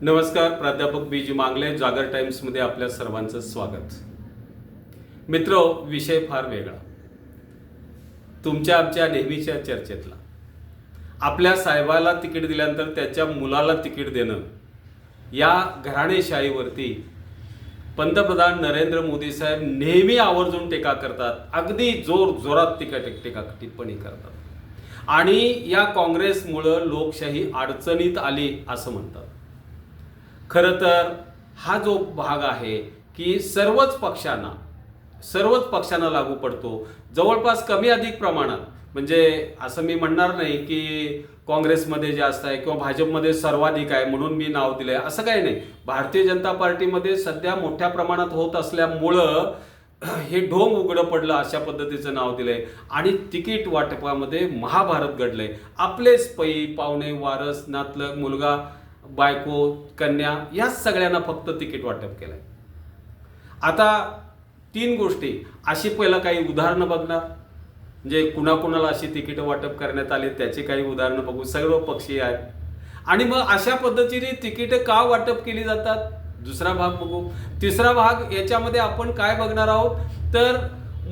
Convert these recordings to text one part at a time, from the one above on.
नमस्कार, प्राध्यापक बी.जी. मांगले, जागर टाइम्समध्ये आपल्या सर्वांचं स्वागत. मित्र, विषय फार वेगळा. तुमच्या आमच्या नेहमीच्या चर्चेतला. आपल्या साहेबाला तिकीट दिल्यानंतर त्याच्या मुलाला तिकीट देणं, या घराणेशाहीवरती पंतप्रधान नरेंद्र मोदी साहेब नेहमी आवर्जून टीका करतात. अगदी जोरात टीका टिप्पणी करतात आणि या काँग्रेसमुळं लोकशाही अडचणीत आली असं म्हणतात. खरं तर हा जो भाग आहे की सर्वच पक्षांना लागू पडतो, जवळपास कमी अधिक प्रमाणात. म्हणजे असं मी म्हणणार नाही की काँग्रेसमध्ये जास्त आहे किंवा भाजपमध्ये सर्वाधिक आहे म्हणून मी नाव दिलंय, असं काही नाही. भारतीय जनता पार्टीमध्ये सध्या मोठ्या प्रमाणात होत असल्यामुळं हे ढोंग उघडं पडलं, अशा पद्धतीचं नाव दिलंय. आणि तिकीट वाटपामध्ये महाभारत घडलंय. आपलेच पै पाहुणे वारस नातलग मुलगा बायको कन्या या सगळ्यांना फक्त तिकीट वाटप केलंय. आता 3 गोष्टी अशी पहिलं काही उदाहरणं बघणार, म्हणजे कुणाकुणाला अशी तिकीट वाटप करण्यात आले त्याची काही उदाहरणं बघू. सर्व पक्षीय आहेत आणि मग अशा पद्धतीने तिकीट का वाटप केली जातात, दुसरा भाग बघू. तिसरा भाग याच्यामध्ये आपण काय बघणार आहोत, तर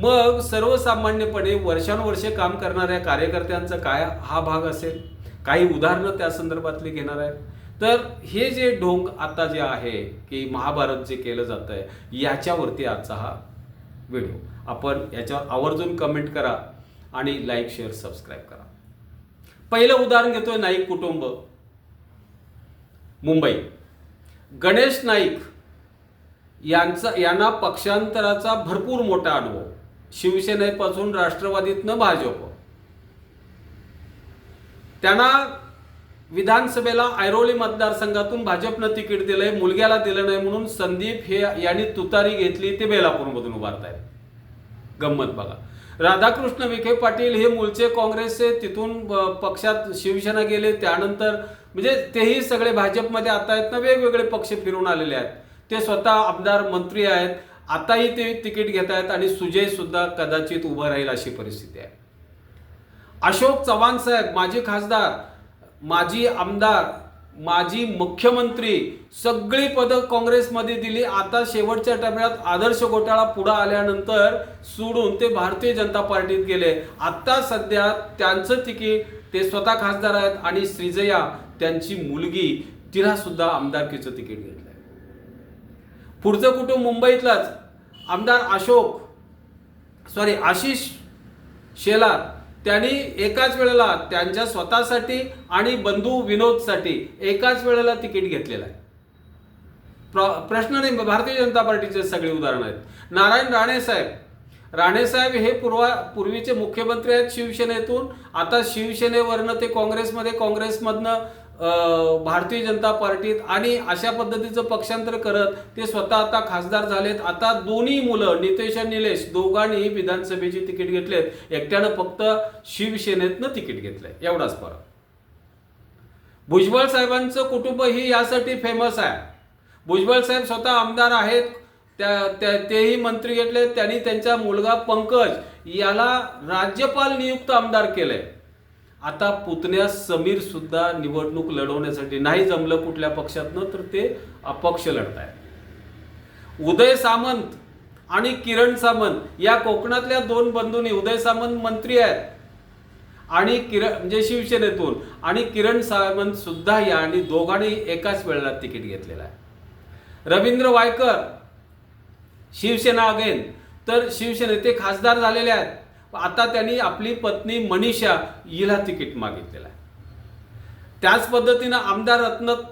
मग सर्वसामान्यपणे वर्षानुवर्षे काम करणाऱ्या कार्यकर्त्यांचा काय हा भाग असेल, काही उदाहरणं त्या संदर्भातली घेणार आहे. तर हे जे ढोंग आता जे आहे की महाभारत जे केलं जात आहे, याच्यावरती आजचा हा व्हिडिओ. आपण याच्यावर आवर्जून कमेंट करा आणि लाईक शेअर सबस्क्राईब करा. पहिलं उदाहरण घेतोय नाईक कुटुंब, मुंबई. गणेश नाईक यांना पक्षांतराचा भरपूर मोठा अनुभव, शिवसेनेपासून राष्ट्रवादीतनं भाजप. त्यांना विधानसभेला ऐरोली मतदारसंघातून भाजपनं तिकीट दिलंय, मुलग्याला दिलं नाही म्हणून संदीप हे यांनी तुतारी घेतली, ते बेलापूरमधून उभारतायत. गंमत बघा. राधाकृष्ण विखे पाटील हे मूळचे काँग्रेसचे, तिथून पक्षात शिवसेना गेले, त्यानंतर म्हणजे तेही सगळे भाजपमध्ये आता आहेत ना, वेगवेगळे पक्ष फिरून आलेले आहेत. ते स्वतः आमदार मंत्री आहेत, आताही ते तिकीट घेत आहेत आणि सुजय सुद्धा कदाचित उभं राहील अशी परिस्थिती आहे. अशोक चव्हाण साहेब, माजी खासदार, माजी आमदार, माजी मुख्यमंत्री, सगळी पदं काँग्रेसमध्ये दिली. आता शेवटच्या टप्प्यात आदर्श घोटाळा पुढे आल्यानंतर सोडून ते भारतीय जनता पार्टीत गेले. आता सध्या त्यांचं तिकीट, ते स्वतः खासदार आहेत आणि श्रीजया त्यांची मुलगी, तिला सुद्धा आमदारकीचं तिकीट घेतलंय. पुढचं कुटुंब मुंबईतलाच आमदार आशिष शेलार, त्यांनी एकाच वेळेला त्यांच्या स्वतःसाठी आणि बंधू विनोदसाठी एकाच वेळेला तिकीट घेतलेलं आहे. प्रश्न नाही, भारतीय जनता पार्टीचे सगळे उदाहरण आहेत. नारायण राणे साहेब हे पूर्वीचे मुख्यमंत्री आहेत शिवसेनेतून. आता शिवसेनेवरनं ते काँग्रेसमधनं भारतीय जनता पार्टीत आणि अशा पद्धतीचं पक्षांतर करत ते स्वतः आता खासदार झालेत. आता दोन्ही मुलं नितेश आणि निलेश दोघांनी विधानसभेची तिकीट घेतलेत. एकट्यानं फक्त शिवसेनेतनं तिकीट घेतलंय, एवढाच फरक. भुजबळ साहेबांचं कुटुंब ही यासाठी फेमस आहे. भुजबळ साहेब स्वतः आमदार आहेत, तेही मंत्री घेतले. त्यांनी त्यांचा मुलगा पंकज याला राज्यपाल नियुक्त आमदार केलंय. आता पुतण्या समीर सुद्धा निवडणूक लढवण्यासाठी, नाही जमलं कुठल्या पक्षातनं तर ते अपक्ष लढतायत. उदय सामंत आणि किरण सामंत या कोकणातल्या 2 बंधूंनी, उदय सामंत मंत्री आहेत आणि म्हणजे शिवसेनेतून, आणि किरण सामंत सुद्धा या, आणि दोघांनी एकाच वेळेला तिकीट घेतलेलं आहे. रवींद्र वायकर शिवसेना अगेन, तर शिवसेने ते खासदार झालेले आहेत. आता त्यांनी आपली पत्नी मनीषा हिला तिकीट मागितलेलं आहे. त्याच पद्धतीनं आमदार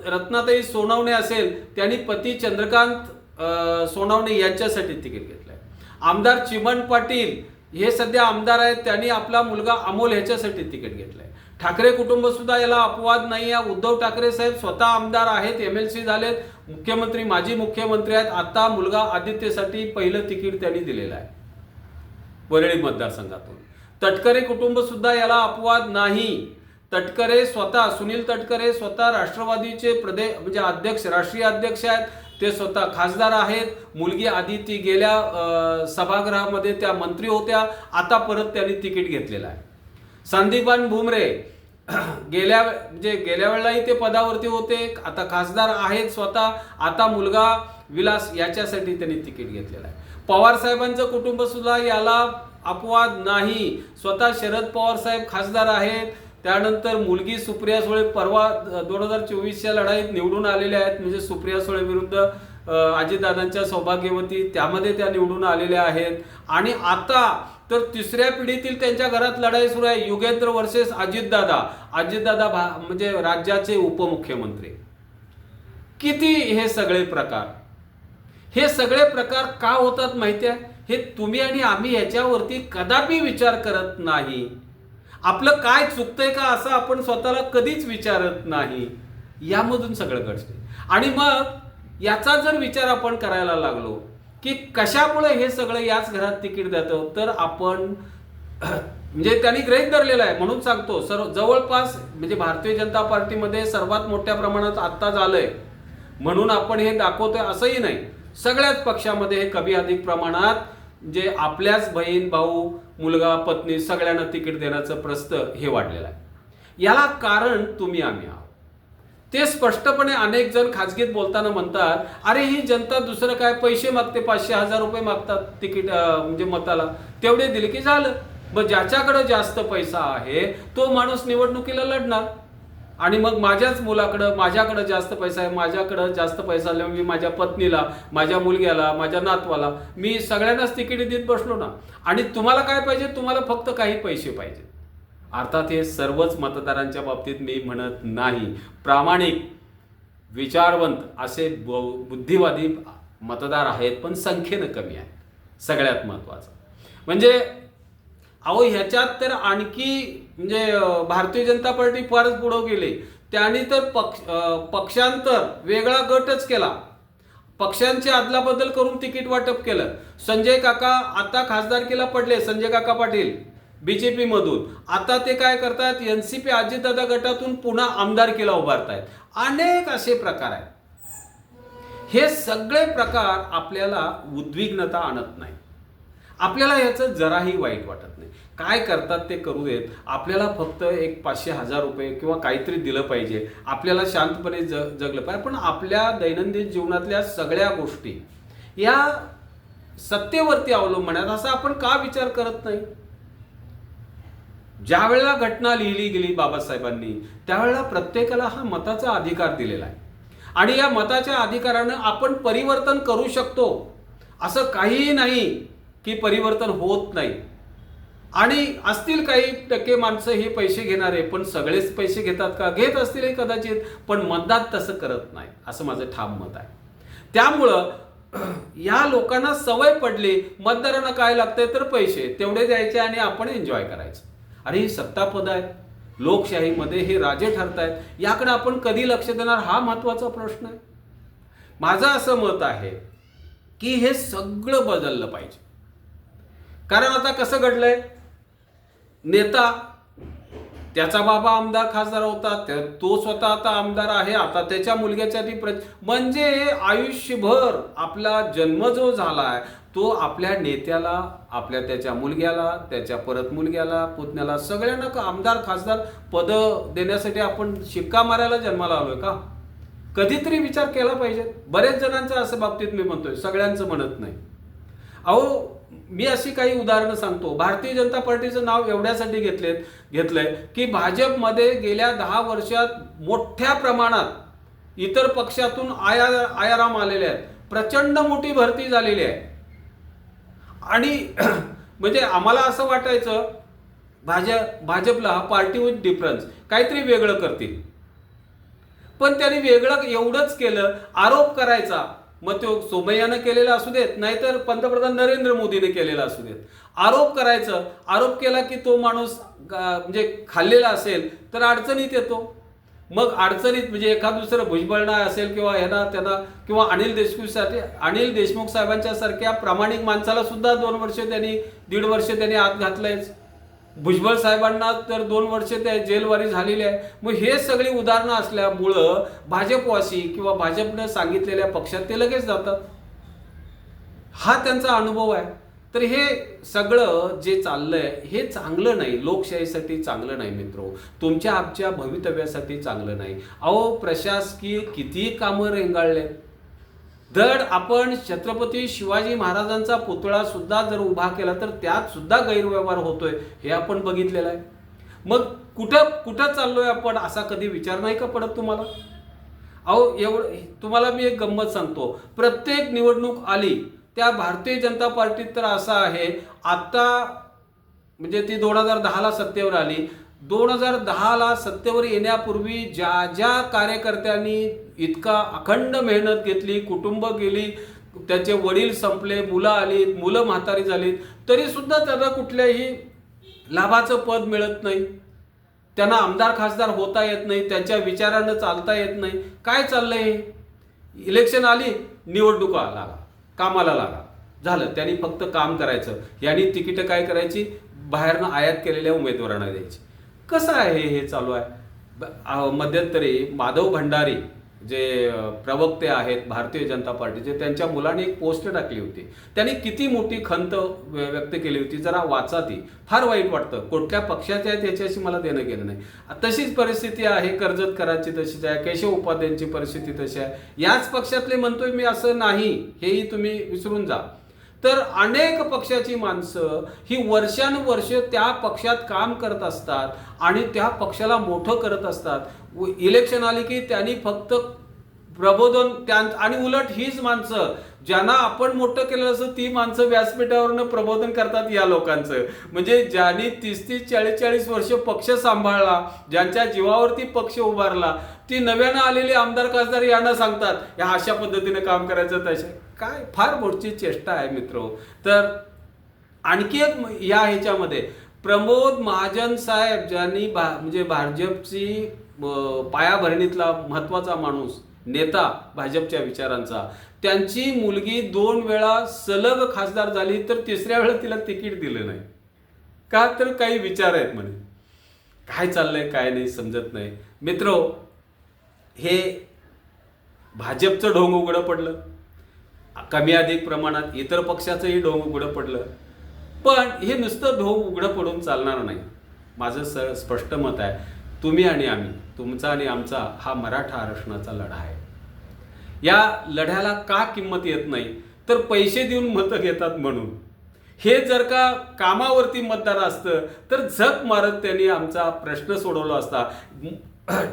रत्नाताई सोनवणे असेल, त्यांनी पती चंद्रकांत सोनवणे यांच्यासाठी तिकीट घेतलंय. आमदार चिमण पाटील हे सध्या आमदार आहेत, त्यांनी आपला मुलगा अमोल ह्याच्यासाठी तिकीट घेतलंय. ठाकरे कुटुंब सुद्धा याला अपवाद नाही आहे. उद्धव ठाकरे साहेब स्वतः आमदार आहेत, MLC झालेत, मुख्यमंत्री, माजी मुख्यमंत्री आहेत. आता मुलगा आदित्यसाठी पहिलं तिकीट त्यांनी दिलेलं आहे वरळी मतदारसंघातून. तटकरे कुटुंब सुद्धा याला अपवाद नाही. तटकरे स्वतः, सुनील तटकरे स्वतः राष्ट्रवादीचे म्हणजे अध्यक्ष, राष्ट्रीय अध्यक्ष आहेत. ते स्वतः खासदार आहेत. मुलगी आदिती गेल्या सभागृहामध्ये त्या मंत्री होत्या, आता परत त्यांनी तिकीट घेतलेलं आहे. संदीपान भुमरे गेल्या वेळेलाही ते पदावरती होते, आता खासदार आहेत स्वतः, आता मुलगा विलास याच्यासाठी त्यांनी तिकीट घेतलेलं आहे. पवार साहेबांचं कुटुंब सुद्धा याला अपवाद नाही. स्वतः शरद पवार साहेब खासदार आहेत, त्यानंतर मुलगी सुप्रिया सुळे परवा 2024च्या लढाईत निवडून आलेल्या आहेत, म्हणजे सुप्रिया सुळे विरुद्ध अजितदादांच्या सौभाग्यवती, त्यामध्ये त्या निवडून आलेल्या आहेत. आणि आता तर तिसऱ्या पिढीतील त्यांच्या घरात लढाई सुरू आहे, युगेंद्र वर्सेस अजितदादा. अजितदादा म्हणजे राज्याचे उपमुख्यमंत्री. किती हे सगळे प्रकार का होतात माहिती आहे? हे तुम्ही आणि आम्ही याच्यावरती कदापि विचार करत नाही. आपलं काय चुकतंय का असं आपण स्वतःला कधीच विचारत नाही. यामधून सगळं घडते. आणि मग याचा जर विचार आपण करायला लागलो की कशामुळे हे सगळं याच घरात तिकीट देतं, तर आपण म्हणजे त्यांनी गृहीत धरलेलं आहे. म्हणून सांगतो, जवळपास म्हणजे भारतीय जनता पार्टीमध्ये सर्वात मोठ्या प्रमाणात आत्ता झालंय म्हणून आपण हे दाखवतोय असंही नाही. सगळ्याच पक्षामध्ये हे कमी अधिक प्रमाणात जे आपल्याच बहीण भाऊ मुलगा पत्नी सगळ्यांना तिकीट देण्याचं प्रस्त हे वाढलेलं आहे. याला कारण तुम्ही आम्ही आहोत. ते स्पष्टपणे अनेक जण खाजगीत बोलताना म्हणतात, अरे ही जनता दुसरं काय पैसे मागते, 500-1000 रुपये मागतात तिकीट म्हणजे मताला, तेवढे दिले की झालं. मग ज्याच्याकडे जास्त पैसा आहे तो माणूस निवडणुकीला लढणार. आणि मग माझ्याच मुलाकडं माझ्याकडे जास्त पैसा आहे, माझ्याकडे जास्त पैसा आल्यामुळे मी माझ्या पत्नीला, माझ्या मुलग्याला, माझ्या नातवाला मी सगळ्यांनाच तिकीट देत बसलो ना. आणि तुम्हाला काय पाहिजे? तुम्हाला फक्त काही पैसे पाहिजे. अर्थात हे सर्वच मतदारांच्या बाबतीत मी म्हणत नाही. प्रामाणिक विचारवंत असे बुद्धिवादी मतदार आहेत, पण संख्येनं कमी आहेत. सगळ्यात महत्त्वाचं म्हणजे अहो ह्याच्यात तर आणखी म्हणजे भारतीय जनता पार्टी फारच पुढे गेले. त्यांनी तर पक्षांतर वेगळा गटच केला, पक्षांची अदलाबदल करून तिकीट वाटप केलं. संजय काका आता खासदारकीला पडले, संजय काका पाटील बीजेपी मधून. आता ते काय करतात, एनसीपी अजितदादा गटातून पुन्हा आमदारकीला उभारतायत. अनेक असे प्रकार आहेत. हे सगळे प्रकार आपल्याला उद्विग्नता आणत नाही. आपल्याला याचं जराही वाईट वाटत नाही. काय करतात ते करू देत. आपल्याला फक्त एक 500-1000 रुपये किंवा काहीतरी दिलं पाहिजे. आपल्याला शांतपणे जगलं पाहिजे. पण आपल्या दैनंदिन जीवनातल्या सगळ्या गोष्टी या सत्तेवरती अवलंबून आहेत असं आपण का विचार करत नाही? ज्या वेळेला घटना लिहिली गेली बाबासाहेबांनी, त्यावेळेला प्रत्येकाला हा मताचा अधिकार दिलेला आहे. आणि या मताच्या अधिकारानं आपण परिवर्तन करू शकतो. असं काहीही नाही की परिवर्तन होत नाही. आणि असतील काही टक्के माणसं हे पैसे घेणारे, पण सगळेच पैसे घेतात का? घेत असतील कदाचित, पण मतदार तसं करत नाही असं माझं ठाम मत आहे. त्यामुळं या लोकांना सवय पडली, मतदारांना काय लागतंय तर पैसे तेवढे द्यायचे आणि आपण एन्जॉय करायचं. अरे ही सत्तापद आहेत, लोकशाहीमध्ये हे राजे ठरतायत, याकडे आपण कधी लक्ष देणार हा महत्वाचा प्रश्न आहे. माझं असं मत आहे की हे सगळं बदललं पाहिजे. कारण आता कसं घडलंय, नेता त्याचा बाबा आमदार खासदार होता, तो स्वतः आता आमदार आहे, आता त्याच्या मुलग्याच्या म्हणजे आयुष्यभर आपला जन्म जो झालाय तो आपल्या नेत्याला, आपल्या त्याच्या मुलग्याला, त्याच्या परत मुलग्याला, पुतण्याला सगळ्यांना आमदार खासदार पद देण्यासाठी आपण शिक्का मारायला जन्माला आलोय का? कधीतरी विचार केला पाहिजे. बरेच जणांचं असं बाबतीत मी म्हणतोय, सगळ्यांचं म्हणत नाही. अहो मी अशी काही उदाहरणं सांगतो. भारतीय जनता पार्टीचं नाव एवढ्यासाठी घेतलंय की भाजपमध्ये गेल्या 10 वर्षात मोठ्या प्रमाणात इतर पक्षातून आयाराम आलेले आहेत. प्रचंड मोठी भरती झालेली आहे. आणि म्हणजे आम्हाला असं वाटायचं भाजपला हा पार्टी विथ डिफरन्स काहीतरी वेगळं करतील, पण त्यांनी वेगळं एवढंच केलं, आरोप करायचा. मग तो सोमय्यानं केलेला असू देत, नाहीतर पंतप्रधान नरेंद्र मोदीने केलेला असू देत, आरोप करायचं. आरोप केला की तो माणूस म्हणजे खाल्लेला असेल तर अडचणीत येतो. मग अडचणीत म्हणजे एखाद दुसरं भुजबळ असेल किंवा ह्याला त्याला किंवा अनिल देशमुख साहेबांच्या सारख्या प्रामाणिक माणसाला सुद्धा 2 वर्ष त्यांनी 1.5 वर्ष त्यांनी आत घातलंयच. भुजबळ साहेबांना तर 2 वर्ष त्या जेलवारी झालेली आहे. मग हे सगळी उदाहरणं असल्यामुळं भाजपवासी किंवा भाजपनं सांगितलेल्या पक्षात ते लगेच जातात. हा त्यांचा अनुभव आहे. तर हे सगळं जे चाललंय हे चांगलं नाही, लोकशाहीसाठी चांगलं नाही मित्रो, तुमच्या आमच्या भवितव्यासाठी चांगलं नाही. अहो प्रशासकीय किती कामं रेंगाळले. धड आपण छत्रपती शिवाजी महाराजांचा पुतळा सुद्धा जर उभा केला तर त्यात सुद्धा गैरव्यवहार होतोय हे आपण बघितलेलं आहे. मग कुठं कुठं चाललोय आपण असा कधी विचार नाही का पडत तुम्हाला? अहो एवढं तुम्हाला मी एक गंमत सांगतो. प्रत्येक निवडणूक आली त्या भारतीय जनता पार्टीत तर असं आहे, आता म्हणजे ती 2010ला सत्तेवर आली. 2010ला सत्तेवर येण्यापूर्वी ज्या ज्या कार्यकर्त्यांनी इतका अखंड मेहनत घेतली, कुटुंब गेली, त्याचे वडील संपले, मुलं आली, मुलं म्हातारी झाली, तरी सुद्धा त्यांना कुठल्याही लाभाचं पद मिळत नाही, त्यांना आमदार खासदार होता येत नाही, त्यांच्या विचारानं चालता येत नाही. काय चाललंय? इलेक्शन आली, निवडणुका लागा, कामाला लागा, झालं. त्यांनी फक्त काम करायचं. यांनी तिकीटं काय करायची? बाहेरनं आयात केलेल्या उमेदवारांना द्यायची. कसं आहे हे चालू आहे? मध्यंतरी माधव भंडारी जे प्रवक्ते आहेत भारतीय जनता पार्टीचे, त्यांच्या मुलाने एक पोस्ट टाकली होती. त्यांनी किती मोठी खंत व्यक्त केली होती, जरा वाचा ती. फार वाईट वाटतं. कुठल्या पक्षाचे आहेत याच्याशी मला देणं गेलं नाही. तशीच परिस्थिती आहे कर्जतकरांची, तशीच आहे केशव उपाध्यायांची परिस्थिती तशी आहे. याच पक्षातले म्हणतोय मी असं नाही, हेही तुम्ही विसरून जा. तर अनेक पक्षाची माणसं ही वर्षानुवर्ष त्या पक्षात काम करत असतात आणि त्या पक्षाला मोठं करत असतात. इलेक्शन आली की त्यांनी फक्त प्रबोधन आणि उलट हीच माणसं ज्यांना आपण मोठं केलेलं असं ती माणसं व्यासपीठावरनं प्रबोधन करतात या लोकांचं. म्हणजे ज्यांनी 30-30, 40-40 वर्ष पक्ष सांभाळला, ज्यांच्या जीवावरती पक्ष उभारला, ती नव्यानं आलेली आमदार खासदार यांना सांगतात ह्या अशा पद्धतीने काम करायचं तशा. काय फार मोठी चेष्टा आहे मित्रो. तर आणखी एक या ह्याच्यामध्ये प्रमोद महाजन साहेब ज्यांनी म्हणजे भाजपची पायाभरणीतला महत्वाचा माणूस, नेता भाजपच्या विचारांचा, त्यांची मुलगी 2 वेळा सलग खासदार झाली तर तिसऱ्या वेळा तिला तिकीट दिलं नाही का? तर काही विचार आहेत म्हणे. काय चाललंय काय नाही समजत नाही मित्रो. हे भाजपचं ढोंग उघडं पडलं, कमी अधिक प्रमाणात इतर पक्षाचंही ढोंग उघडं पडलं. पण हे नुसतं ढोंग उघडं पडून चालणार नाही. माझं स्पष्ट मत आहे, तुम्ही आणि आम्ही, तुमचा आणि आमचा हा मराठा आरक्षणाचा लढा आहे. या लढ्याला का किंमत येत नाही? तर पैसे देऊन मतं घेतात म्हणून. हे जर का कामावरती मतदार असतं तर झक मारत त्यांनी आमचा प्रश्न सोडवला असता.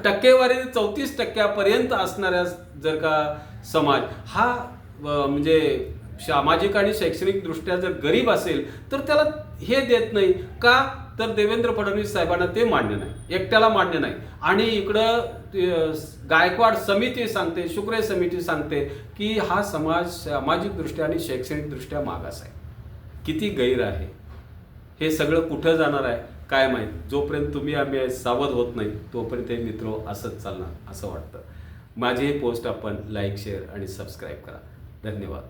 टक्केवारी 34% असणाऱ्या जर का समाज हा म्हणजे सामाजिक आणि शैक्षणिक दृष्ट्या जर गरीब असेल तर त्याला हे देत नाही का? तर देवेंद्र फडणवीस साहेबांना ते मान्य नाही, एकट्याला मान्य नाही. आणि इकडं गायकवाड समिती सांगते, शुक्रे समिती सांगते की हा समाज सामाजिक दृष्ट्या आणि शैक्षणिक दृष्ट्या मागास आहे. किती गैर आहे हे सगळं. कुठं जाणार आहे काय माहीत. जोपर्यंत तुम्ही आम्ही सावध होत नाही तोपर्यंत हे मित्रो असंच चालणार असं वाटतं. माझी ही पोस्ट आपण लाईक, शेअर आणि सबस्क्राईब करा. धन्यवाद.